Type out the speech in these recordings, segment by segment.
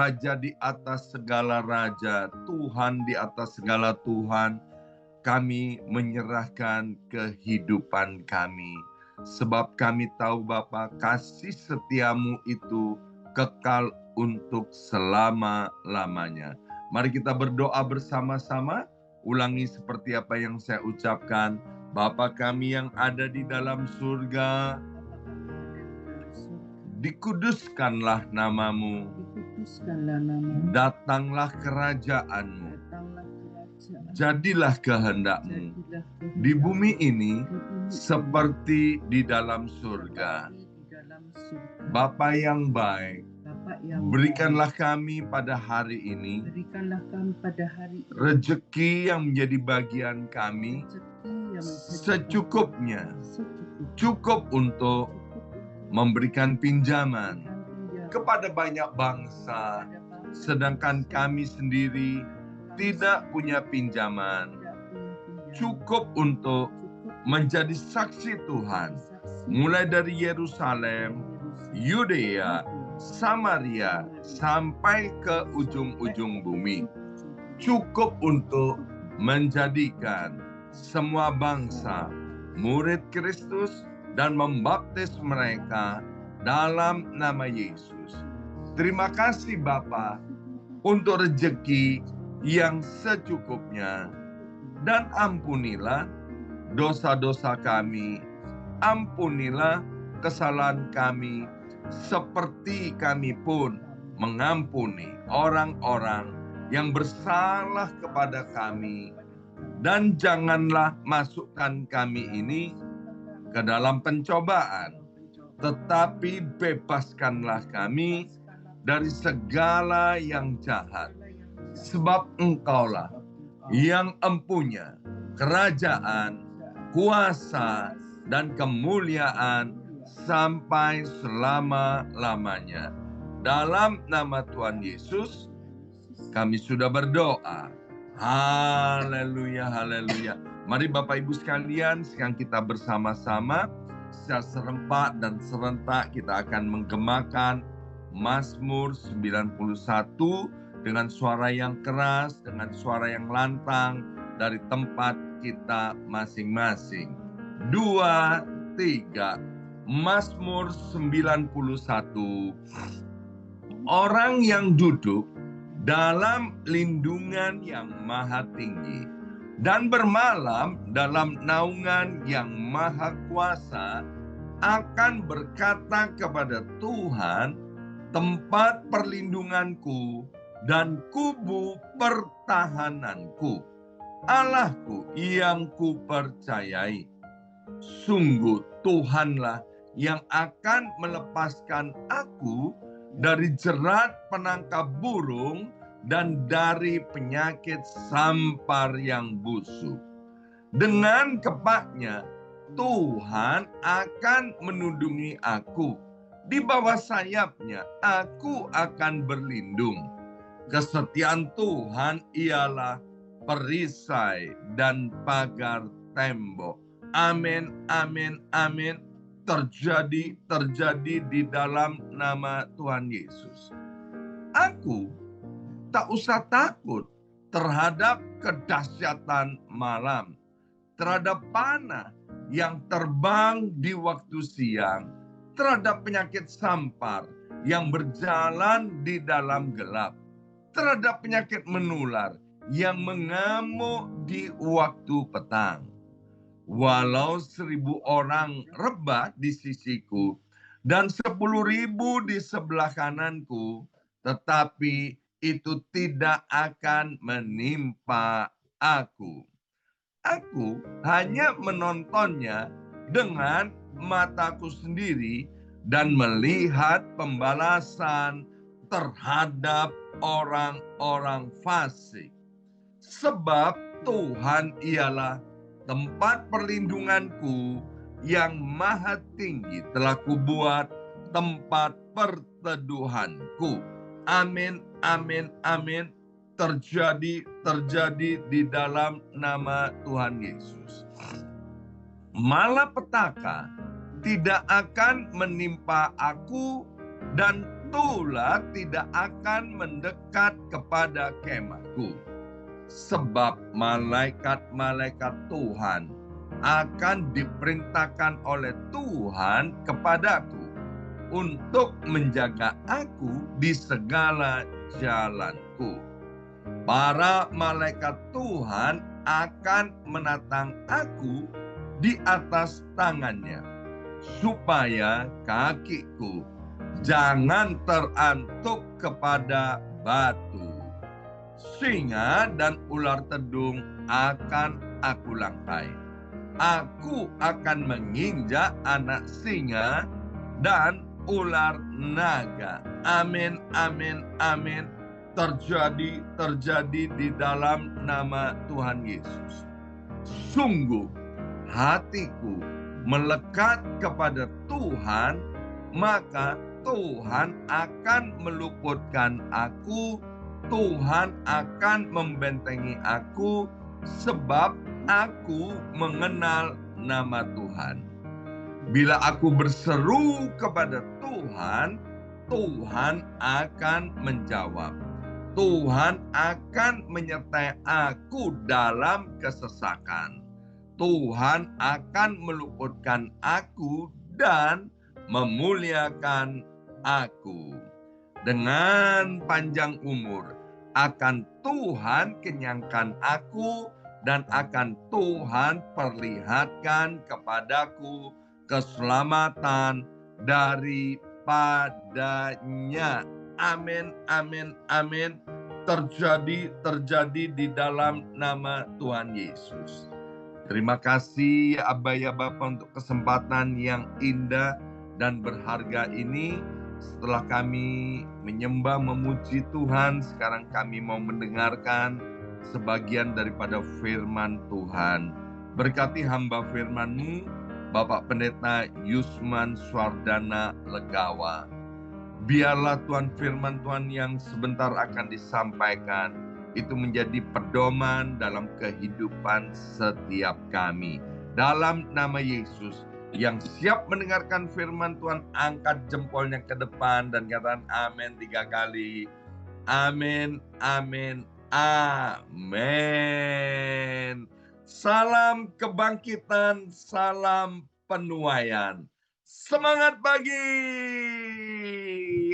Raja di atas segala raja, Tuhan di atas segala Tuhan, kami menyerahkan kehidupan kami. Sebab kami tahu Bapa, kasih setiamu itu kekal untuk selama-lamanya. Mari kita berdoa bersama-sama. Ulangi seperti apa yang saya ucapkan. Bapa kami yang ada di dalam surga, dikuduskanlah namamu, datanglah kerajaanmu, jadilah kehendakmu di bumi ini seperti di dalam surga. Bapa yang baik, berikanlah kami pada hari ini rezeki yang menjadi bagian kami secukupnya, cukup untuk memberikan pinjaman kepada banyak bangsa, sedangkan kami sendiri tidak punya pinjaman, cukup untuk menjadi saksi Tuhan, mulai dari Yerusalem, Yudea, Samaria, sampai ke ujung-ujung bumi. Cukup untuk menjadikan semua bangsa murid Kristus dan membaptis mereka dalam nama Yesus. Terima kasih Bapa untuk rezeki yang secukupnya, dan ampunilah dosa-dosa kami, ampunilah kesalahan kami, seperti kami pun mengampuni orang-orang yang bersalah kepada kami. Dan janganlah masukkan kami ini ke dalam pencobaan, tetapi bebaskanlah kami dari segala yang jahat. Sebab Engkaulah yang empunya kerajaan, kuasa, dan kemuliaan sampai selama-lamanya. Dalam nama Tuhan Yesus, kami sudah berdoa. Haleluya, haleluya. Mari Bapak Ibu sekalian, sekarang kita bersama-sama secara serempak dan serentak kita akan menggemakan Mazmur 91 dengan suara yang keras, dengan suara yang lantang dari tempat kita masing-masing. 2, 3. Mazmur 91. Orang yang duduk dalam lindungan yang maha tinggi dan bermalam dalam naungan yang maha kuasa akan berkata kepada Tuhan, tempat perlindunganku dan kubu pertahananku, Allahku yang kupercayai. Sungguh Tuhanlah yang akan melepaskan aku dari jerat penangkap burung dan dari penyakit sampar yang busuk. Dengan kepaknya Tuhan akan menundungi aku. Di bawah sayapnya aku akan berlindung. Kesetiaan Tuhan ialah perisai dan pagar tembok. Amin, amin, amin. Terjadi di dalam nama Tuhan Yesus. Aku tak usah takut terhadap kedahsyatan malam, terhadap panah yang terbang di waktu siang, terhadap penyakit sampar yang berjalan di dalam gelap, terhadap penyakit menular yang mengamuk di waktu petang. Walau 1.000 orang rebah di sisiku dan 10.000 di sebelah kananku, tetapi itu tidak akan menimpa aku. Aku hanya menontonnya dengan mataku sendiri dan melihat pembalasan terhadap orang-orang fasik. Sebab Tuhan ialah tempat perlindunganku, yang maha tinggi telah kubuat tempat perteduhanku. Amin, amin, amin. Terjadi di dalam nama Tuhan Yesus. Malapetaka tidak akan menimpa aku dan Tulah tidak akan mendekat kepada kemahku. Sebab malaikat-malaikat Tuhan akan diperintahkan oleh Tuhan kepadaku untuk menjaga aku di segala jalanku. Para malaikat Tuhan akan menatang aku di atas tangannya, supaya kakiku jangan terantuk kepada batu. Singa dan ular tedung akan aku langkai. Aku akan menginjak anak singa dan ular naga. Amin, amin, amin. Terjadi di dalam nama Tuhan Yesus. Sungguh hatiku melekat kepada Tuhan, maka Tuhan akan meluputkan aku. Tuhan akan membentengi aku, sebab aku mengenal nama Tuhan. Bila aku berseru kepada Tuhan, Tuhan akan menjawab. Tuhan akan menyertai aku dalam kesesakan. Tuhan akan meluputkan aku dan memuliakan aku. Dengan panjang umur akan Tuhan kenyangkan aku, dan akan Tuhan perlihatkan kepadaku keselamatan daripadanya. Amin, amin, amin. Terjadi di dalam nama Tuhan Yesus. Terima kasih Abba ya Bapa untuk kesempatan yang indah dan berharga ini. Setelah kami menyembah memuji Tuhan, sekarang kami mau mendengarkan sebagian daripada firman Tuhan. Berkati hamba firman-Mu, Bapak Pendeta Yusman Swardana Legawa. Biarlah Tuhan firman Tuhan yang sebentar akan disampaikan itu menjadi pedoman dalam kehidupan setiap kami. Dalam nama Yesus, yang siap mendengarkan firman Tuhan, angkat jempolnya ke depan dan katakan amin 3 kali. Amin, amin, amin. Salam kebangkitan, salam penuaian. Semangat pagi.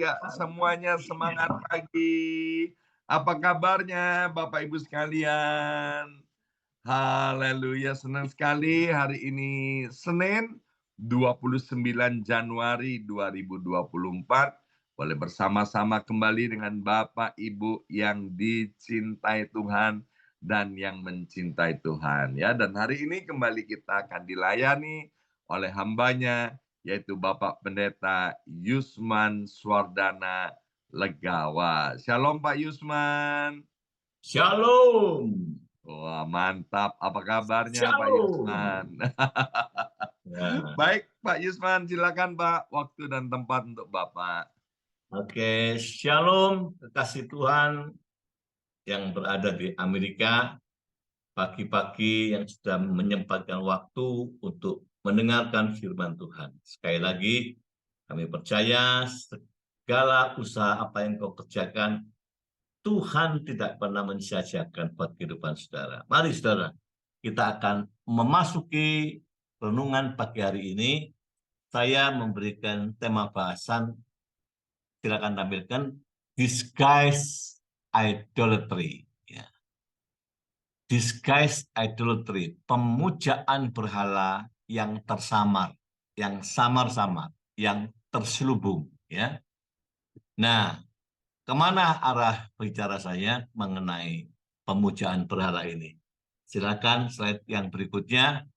Ya, semuanya semangat pagi. Apa kabarnya Bapak Ibu sekalian? Haleluya, senang sekali hari ini Senin 29 Januari 2024. Boleh bersama-sama kembali dengan Bapak Ibu yang dicintai Tuhan dan yang mencintai Tuhan. Ya, dan hari ini kembali kita akan dilayani oleh hambanya, yaitu Bapak Pendeta Yusman Swardana Legawa. Shalom Pak Yusman. Shalom. Wah, mantap. Apa kabarnya Pak Shalom. Yusman? Ya. Baik, Pak Yusman, silakan Pak. Waktu dan tempat untuk Bapak. Oke, shalom kekasih Tuhan yang berada di Amerika, pagi-pagi yang sudah menyempatkan waktu untuk mendengarkan firman Tuhan. Sekali lagi, kami percaya segala usaha apa yang kau kerjakan, Tuhan tidak pernah mensia-siakan buat kehidupan saudara. Mari saudara, kita akan memasuki renungan pagi hari ini. Saya memberikan tema bahasan, silakan tampilkan, disguise idolatry. Ya. Disguise idolatry, pemujaan berhala yang tersamar, yang samar-samar, yang terselubung. Ya. Nah, kemana arah bicara saya mengenai pemujaan berhala ini? Silakan slide yang berikutnya.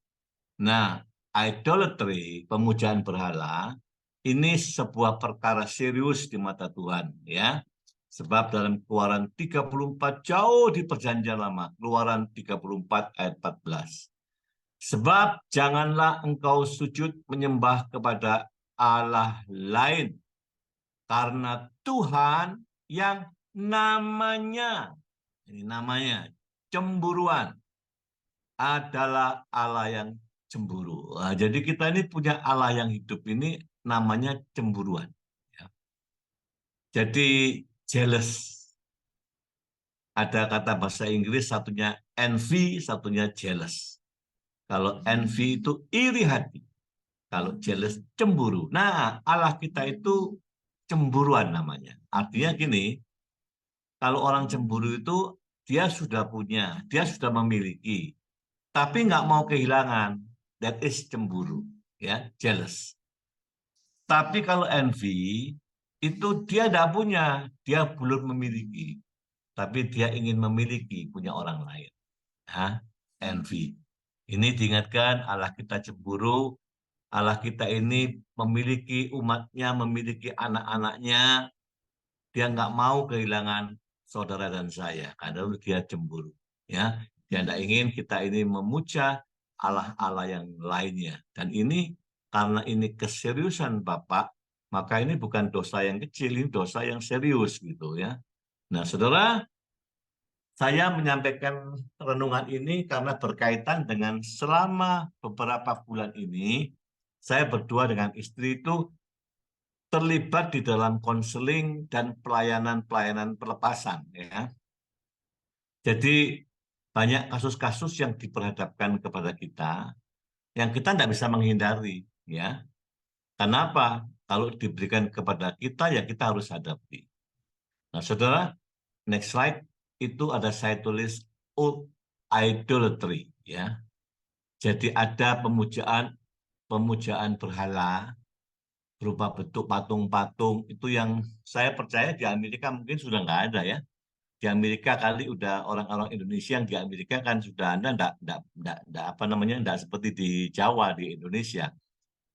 Nah, idolatry, pemujaan berhala, ini sebuah perkara serius di mata Tuhan, ya. Sebab dalam Keluaran 34 jauh di Perjanjian Lama, Keluaran 34 ayat 14. Sebab janganlah engkau sujud menyembah kepada Allah lain, karena Tuhan yang namanya, ini namanya cemburuan, adalah Allah yang cemburu. Nah, jadi kita ini punya Allah yang hidup ini namanya cemburuan. Ya. Jadi jealous. Ada kata bahasa Inggris, satunya envy, satunya jealous. Kalau envy itu iri hati. Kalau jealous cemburu. Nah, Allah kita itu cemburuan namanya. Artinya gini, kalau orang cemburu itu dia sudah punya, dia sudah memiliki, tapi nggak mau kehilangan. That is cemburu, ya, jealous. Tapi kalau envy itu dia tidak punya, dia belum memiliki, tapi dia ingin memiliki punya orang lain. Hah? Envy. Ini diingatkan Allah kita cemburu, Allah kita ini memiliki umatnya, memiliki anak-anaknya, dia nggak mau kehilangan saudara dan saya, karena dia cemburu. Ya, dia tidak ingin kita ini memuja Allah-Allah yang lainnya. Dan ini karena ini keseriusan Bapak, maka ini bukan dosa yang kecil, ini dosa yang serius gitu ya. Nah, saudara, saya menyampaikan renungan ini karena berkaitan dengan selama beberapa bulan ini, saya berdua dengan istri itu terlibat di dalam konseling dan pelayanan-pelayanan pelepasan. Ya. Jadi banyak kasus-kasus yang diperhadapkan kepada kita, yang kita tidak bisa menghindari. Ya. Kenapa? Kalau diberikan kepada kita, ya kita harus hadapi. Nah, saudara, next slide, itu ada saya tulis idolatry. Ya. Jadi ada pemujaan berhala berupa bentuk patung-patung itu yang saya percaya di Amerika mungkin sudah nggak ada ya. Di Amerika kali udah orang-orang Indonesia yang di Amerika kan sudah ada, enggak, apa namanya, enggak seperti di Jawa, di Indonesia.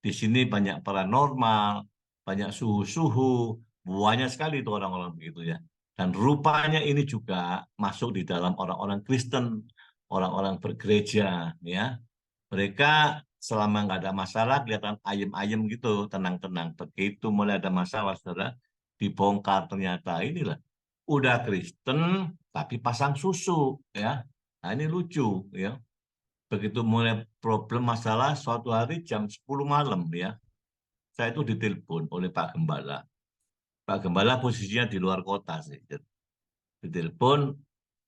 Di sini banyak paranormal, banyak suhu-suhu, banyak sekali itu orang-orang begitu ya. Dan rupanya ini juga masuk di dalam orang-orang Kristen, orang-orang bergereja ya. Mereka selama nggak ada masalah kelihatan ayem-ayem gitu, tenang-tenang. Begitu mulai ada masalah, saudara, dibongkar ternyata inilah udah Kristen tapi pasang susu ya. Nah ini lucu ya. Begitu mulai problem masalah suatu hari jam 10 malam ya, saya itu ditelepon oleh Pak Gembala. Pak Gembala posisinya di luar kota sih. Ditelepon,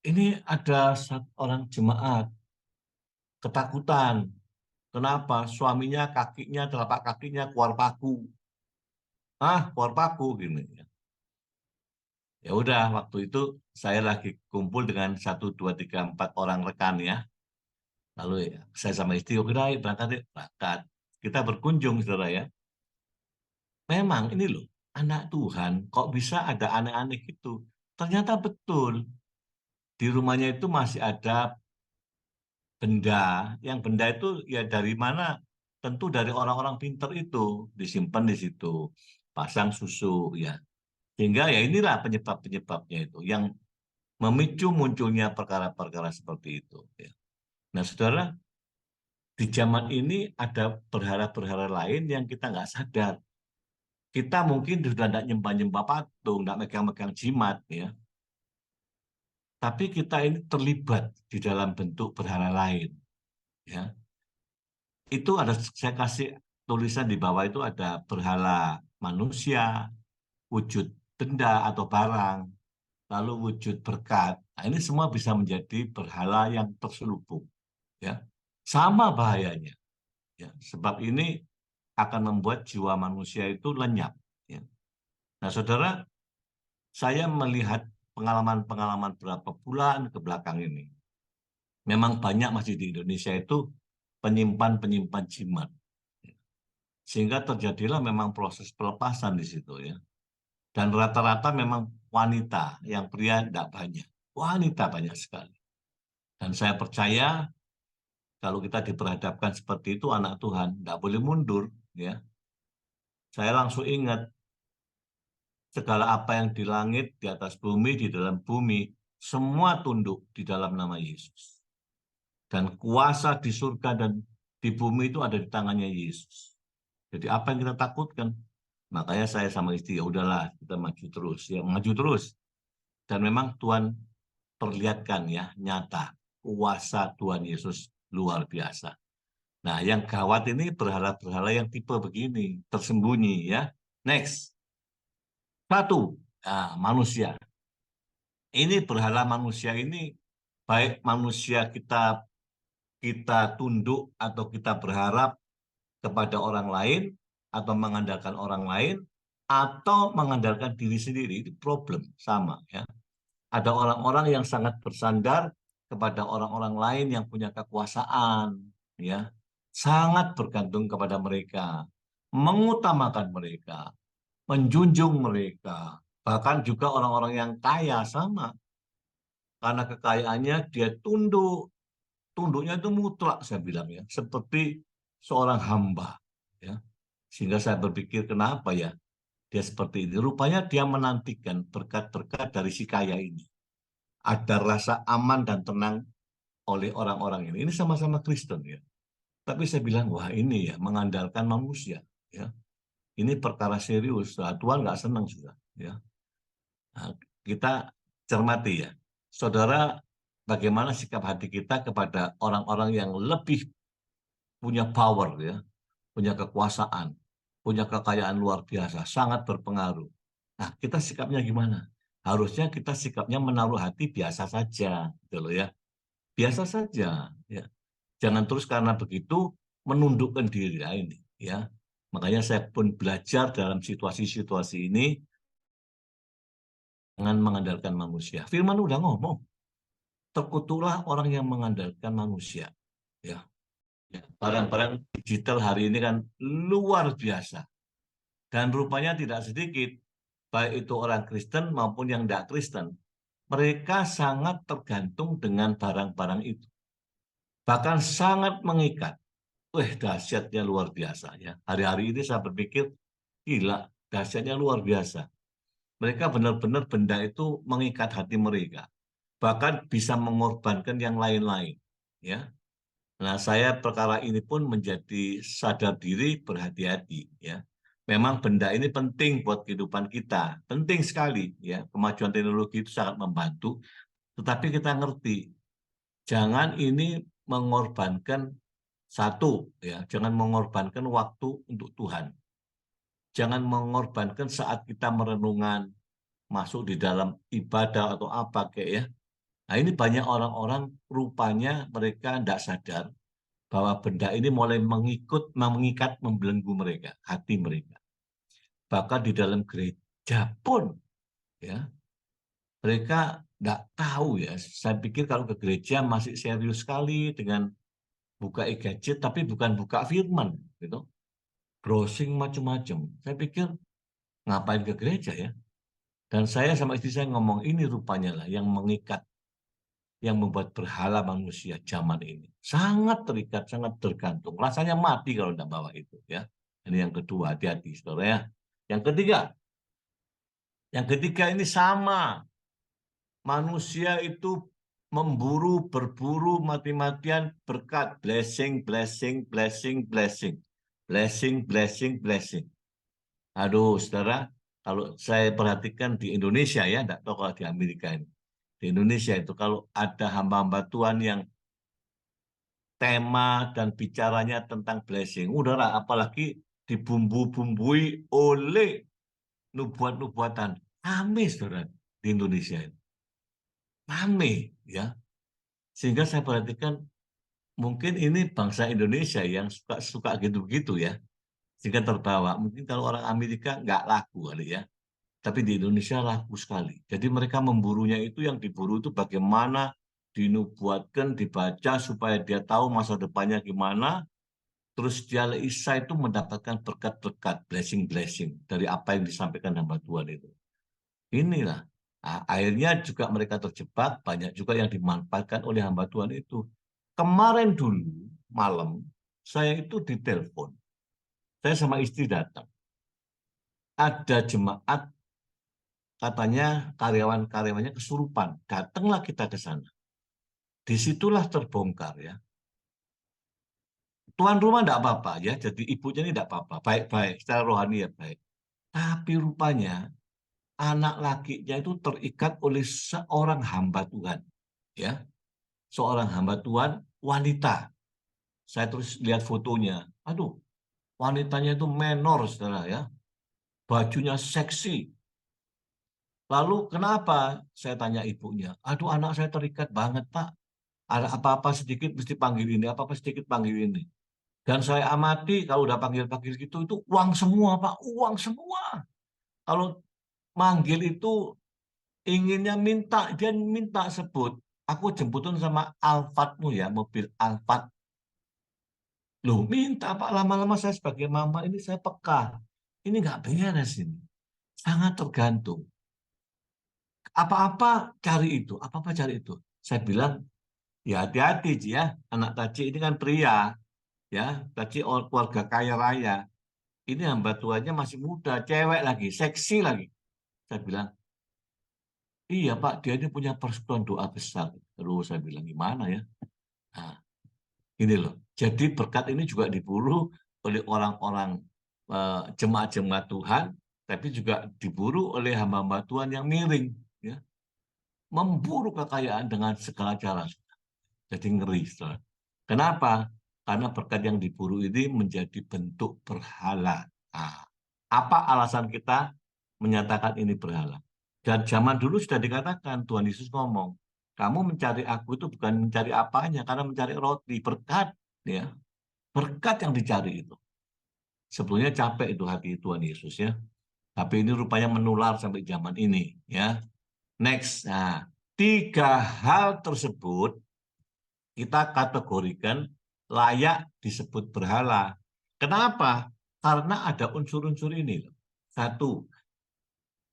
ini ada orang jemaat ketakutan. Kenapa? Suaminya kakinya, telapak kakinya keluar paku. Ah, keluar paku gini. Ya udah, waktu itu saya lagi kumpul dengan 1, 2, 3, 4 orang rekan ya. Lalu ya, saya sama istri, oke dah, berangkat yuk, berangkat. Kita berkunjung, saudara ya. Memang ini loh, anak Tuhan, kok bisa ada aneh-aneh gitu. Ternyata betul, di rumahnya itu masih ada benda. Yang benda itu ya dari mana? Tentu dari orang-orang pinter itu, disimpan di situ. Pasang susu, ya. Sehingga ya inilah penyebab-penyebabnya itu, yang memicu munculnya perkara-perkara seperti itu. Ya. Nah, saudara, di zaman ini ada berhala-berhala lain yang kita nggak sadar. Kita mungkin sudah tidak nyembah-nyembah patung, tidak megang-megang jimat, ya. Tapi kita ini terlibat di dalam bentuk berhala lain, ya. Itu ada, saya kasih tulisan di bawah itu ada berhala manusia, wujud benda atau barang, lalu wujud berkat. Nah, ini semua bisa menjadi berhala yang terselubung, ya. Sama bahayanya, ya. Sebab ini akan membuat jiwa manusia itu lenyap, ya. Nah, saudara, saya melihat pengalaman-pengalaman berapa bulan ke belakang ini. Memang banyak masih di Indonesia itu penyimpan-penyimpan jimat. Sehingga terjadilah memang proses pelepasan di situ ya. Dan rata-rata memang wanita, yang pria tidak banyak. Wanita banyak sekali. Dan saya percaya kalau kita diperhadapkan seperti itu anak Tuhan, tidak boleh mundur ya. Saya langsung ingat segala apa yang di langit, di atas bumi, di dalam bumi, semua tunduk di dalam nama Yesus. Dan kuasa di surga dan di bumi itu ada di tangannya Yesus. Jadi apa yang kita takutkan? Makanya saya sama istri, ya udahlah, kita maju terus. Ya, maju terus. Dan memang Tuhan perlihatkan ya, nyata. Kuasa Tuhan Yesus luar biasa. Nah, yang gawat ini berhala-berhala yang tipe begini, tersembunyi ya. Next. Satu, manusia. Ini berhala manusia ini, baik manusia kita tunduk atau kita berharap kepada orang lain atau mengandalkan orang lain atau mengandalkan diri sendiri, itu problem sama ya. Ada orang-orang yang sangat bersandar kepada orang-orang lain yang punya kekuasaan ya, sangat bergantung kepada mereka, mengutamakan mereka, menjunjung mereka. Bahkan juga orang-orang yang kaya sama, karena kekayaannya dia tunduknya itu mutlak saya bilang ya, seperti seorang hamba ya. Sehingga saya berpikir kenapa ya dia seperti ini. Rupanya dia menantikan berkat-berkat dari si kaya ini. Ada rasa aman dan tenang oleh orang-orang ini. Ini sama-sama Kristen ya. Tapi saya bilang wah ini ya mengandalkan manusia ya. Ini perkara serius. Nah, Tuhan nggak senang sudah ya. Nah, kita cermati ya. Saudara, bagaimana sikap hati kita kepada orang-orang yang lebih punya power ya, punya kekuasaan, punya kekayaan luar biasa, sangat berpengaruh. Nah, kita sikapnya gimana? Harusnya kita sikapnya menaruh hati biasa saja, gitu loh ya. Biasa saja, ya. Jangan terus karena begitu menundukkan diri ya ini, ya. Makanya saya pun belajar dalam situasi-situasi ini dengan mengandalkan manusia. Firman udah ngomong, terkutuklah orang yang mengandalkan manusia, ya. Barang-barang digital hari ini kan luar biasa. Dan rupanya tidak sedikit, baik itu orang Kristen maupun yang tidak Kristen, mereka sangat tergantung dengan barang-barang itu. Bahkan sangat mengikat. Wah, dahsyatnya luar biasa ya. Hari-hari ini saya berpikir, gila, dahsyatnya luar biasa. Mereka benar-benar benda itu mengikat hati mereka. Bahkan bisa mengorbankan yang lain-lain. Ya. Nah, saya perkara ini pun menjadi sadar diri, berhati-hati ya. Memang benda ini penting buat kehidupan kita, penting sekali ya. Kemajuan teknologi itu sangat membantu, tetapi kita ngerti, jangan ini mengorbankan satu ya, jangan mengorbankan waktu untuk Tuhan. Jangan mengorbankan saat kita merenungan, masuk di dalam ibadah atau apa kayak ya. Nah, ini banyak orang-orang rupanya mereka tidak sadar bahwa benda ini mulai mengikat, membelenggu mereka, hati mereka. Bahkan di dalam gereja pun, ya, mereka tidak tahu ya. Saya pikir kalau ke gereja masih serius sekali dengan buka e-gadget, tapi bukan buka firman, gitu. Browsing macam-macam. Saya pikir ngapain ke gereja ya? Dan saya sama istri saya ngomong ini rupanya lah yang mengikat, yang membuat berhala manusia zaman ini. Sangat terikat, sangat tergantung. Rasanya mati kalau tidak bawa itu. Ya. Ini yang kedua, hati-hati saudara ya. Yang ketiga ini sama. Manusia itu berburu mati-matian berkat. Blessing, blessing, blessing, blessing. Blessing, blessing, blessing. Aduh, saudara, kalau saya perhatikan di Indonesia ya, tidak tahu kalau di Amerika ini. Di Indonesia itu kalau ada hamba-hamba Tuhan yang tema dan bicaranya tentang blessing. Udahlah, apalagi dibumbu-bumbui oleh nubuat-nubuatan. Rame, saudara, di Indonesia ini. Rame, ya. Sehingga saya perhatikan, mungkin ini bangsa Indonesia yang suka gitu-gitu ya. Sehingga terbawa. Mungkin kalau orang Amerika nggak laku kali ya. Tapi di Indonesia laku sekali. Jadi mereka memburunya itu yang diburu itu bagaimana dinubuatkan, dibaca supaya dia tahu masa depannya gimana. Terus dia Isa itu mendapatkan berkat-berkat, blessing-blessing dari apa yang disampaikan hamba Tuhan itu. Inilah. Nah, akhirnya juga mereka terjebak, banyak juga yang dimanfaatkan oleh hamba Tuhan itu. Kemarin dulu, malam, saya itu ditelepon. Saya sama istri datang. Ada jemaat katanya karyawan-karyawannya kesurupan. Datanglah kita ke sana. Disitulah terbongkar ya. Tuan rumah tidak apa-apa ya, jadi ibunya ini tidak apa-apa, baik-baik, secara rohani ya baik. Tapi rupanya anak lakinya itu terikat oleh seorang hamba Tuhan, ya, seorang hamba Tuhan wanita. Saya terus lihat fotonya, aduh, wanitanya itu menor, saudara ya, bajunya seksi, Lalu kenapa? Saya tanya ibunya. Aduh, anak saya terikat banget, Pak. Ada apa-apa sedikit mesti panggil ini, apa-apa sedikit panggil ini. Dan saya amati kalau udah panggil-panggil gitu, itu uang semua, Pak. Uang semua. Kalau manggil itu inginnya minta, dia minta sebut. Aku jemputin sama Alphardmu ya, mobil Alphard. Loh, minta Pak. Lama-lama saya sebagai mama ini saya peka. Ini nggak beres ini. Sangat tergantung. Apa-apa cari itu, apa-apa cari itu. Saya bilang, ya hati-hati Ci, ya. Anak Taci ini kan pria, ya. Taci keluarga kaya raya. Ini hamba tuanya masih muda, cewek lagi, seksi lagi. Saya bilang, iya Pak, dia ini punya persekutuan doa besar. Terus saya bilang, gimana ya? Nah, ini loh. Jadi berkat ini juga diburu oleh orang-orang jemaat-jemaat Tuhan, tapi juga diburu oleh hamba-hamba Tuhan yang miring, ya. Memburu kekayaan dengan segala cara. Jadi ngeri, saudara. Kenapa? Karena berkat yang diburu ini menjadi bentuk berhala. Nah, apa alasan kita menyatakan ini berhala? Dan zaman dulu sudah dikatakan, Tuhan Yesus ngomong, kamu mencari aku itu bukan mencari apanya, karena mencari roti, berkat. Ya, berkat yang dicari itu. Sebelumnya capek itu hati Tuhan Yesus ya. Tapi ini rupanya menular sampai zaman ini ya. Next. Nah, 3 hal tersebut kita kategorikan layak disebut berhala. Kenapa? Karena ada unsur-unsur ini. 1,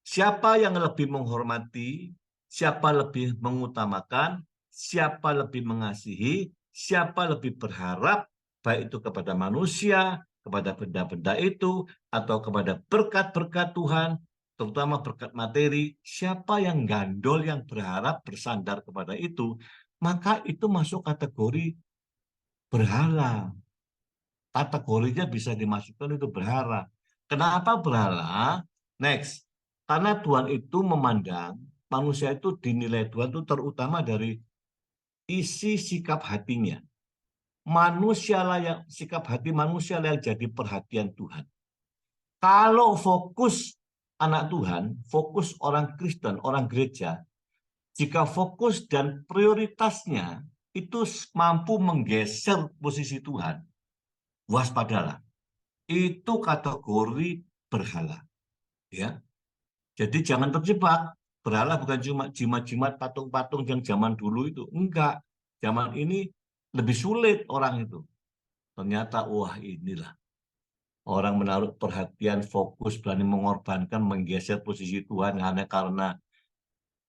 siapa yang lebih menghormati, siapa lebih mengutamakan, siapa lebih mengasihi, siapa lebih berharap, baik itu kepada manusia, kepada benda-benda itu, atau kepada berkat-berkat Tuhan, terutama berkat materi, siapa yang gandol, yang berharap bersandar kepada itu, maka itu masuk kategori berhala. Kategorinya bisa dimasukkan itu berhala. Kenapa berhala? Next. Karena Tuhan itu memandang manusia itu dinilai Tuhan itu terutama dari isi sikap hatinya. Manusialah yang sikap hati manusia yang jadi perhatian Tuhan. Kalau fokus anak Tuhan, fokus orang Kristen, orang gereja, jika fokus dan prioritasnya itu mampu menggeser posisi Tuhan, waspadalah. Itu kategori berhala. Ya, jadi jangan terjebak. Berhala bukan cuma jimat-jimat patung-patung yang zaman dulu itu. Enggak. Zaman ini lebih sulit orang itu. Ternyata, wah inilah. Orang menaruh perhatian, fokus, berani mengorbankan, menggeser posisi Tuhan hanya karena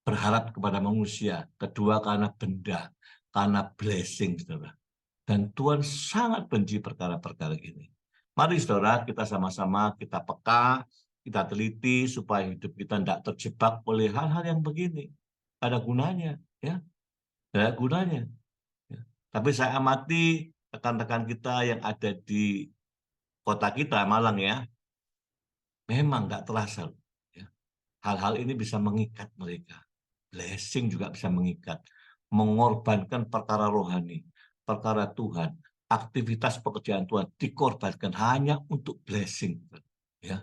berharap kepada manusia. Kedua, karena benda. Karena blessing, saudara. Dan Tuhan sangat benci perkara-perkara ini. Mari saudara, kita sama-sama kita peka, kita teliti supaya hidup kita tidak terjebak oleh hal-hal yang begini. Ada gunanya, ya. Ada gunanya. Ya. Tapi saya amati rekan-rekan kita yang ada di kota kita, Malang ya, memang nggak terasa. Ya. Hal-hal ini bisa mengikat mereka. Blessing juga bisa mengikat. Mengorbankan perkara rohani, perkara Tuhan, aktivitas pekerjaan Tuhan dikorbankan hanya untuk blessing. Ya,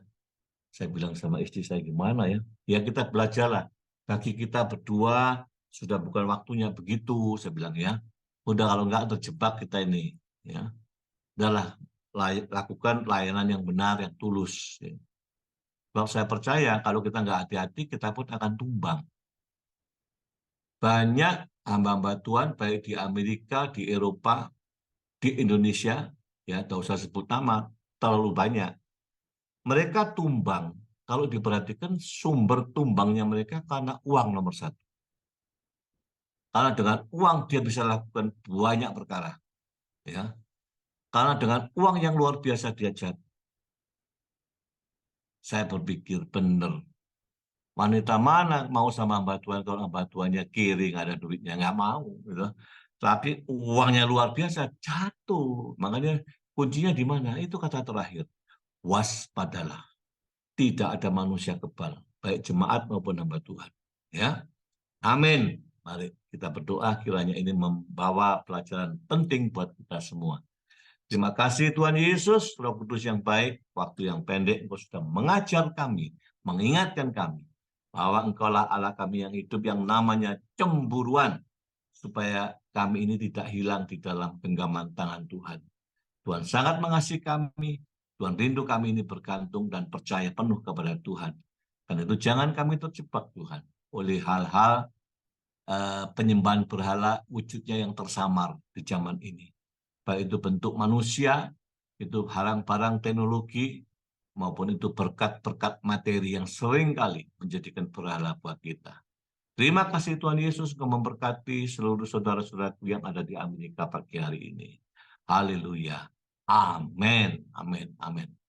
saya bilang sama istri saya gimana ya? Ya kita belajarlah. Bagi kita berdua sudah bukan waktunya begitu, saya bilang ya. Udah kalau nggak terjebak kita ini, ya. Udahlah, lakukan layanan yang benar, yang tulus. Ya. Sebab saya percaya kalau kita nggak hati-hati, kita pun akan tumbang. Banyak hamba-hamba Tuhan, baik di Amerika, di Eropa, di Indonesia, ya, tidak usah sebut nama, terlalu banyak. Mereka tumbang. Kalau diperhatikan sumber tumbangnya mereka karena uang nomor 1. Karena dengan uang dia bisa lakukan banyak perkara. Ya. Karena dengan uang yang luar biasa dia jatuh. Saya berpikir benar. Wanita mana mau sama hamba Tuhan kalau hamba Tuhannya kiri, nggak ada duitnya, nggak mau. Gitu. Tapi uangnya luar biasa, jatuh. Makanya kuncinya di mana? Itu kata terakhir. Waspadalah. Tidak ada manusia kebal, baik jemaat maupun hamba Tuhan. Ya, amin. Mari kita berdoa kiranya ini membawa pelajaran penting buat kita semua. Terima kasih Tuhan Yesus, Roh Kudus yang baik, waktu yang pendek Engkau sudah mengajar kami, mengingatkan kami. bahwa Engkaulah Allah kami yang hidup, yang namanya cemburuan, supaya kami ini tidak hilang di dalam genggaman tangan Tuhan. Tuhan sangat mengasihi kami, Tuhan rindu kami ini bergantung dan percaya penuh kepada Tuhan. Karena itu jangan kami terjebak Tuhan oleh hal-hal penyembahan berhala wujudnya yang tersamar di zaman ini. Baik itu bentuk manusia, itu barang-barang teknologi, maupun itu berkat-berkat materi yang sering kali menjadikan berhala buat kita. Terima kasih Tuhan Yesus yang memberkati seluruh saudara-saudaraku yang ada di Amerika pagi hari ini. Haleluya. Amin. Amin. Amin.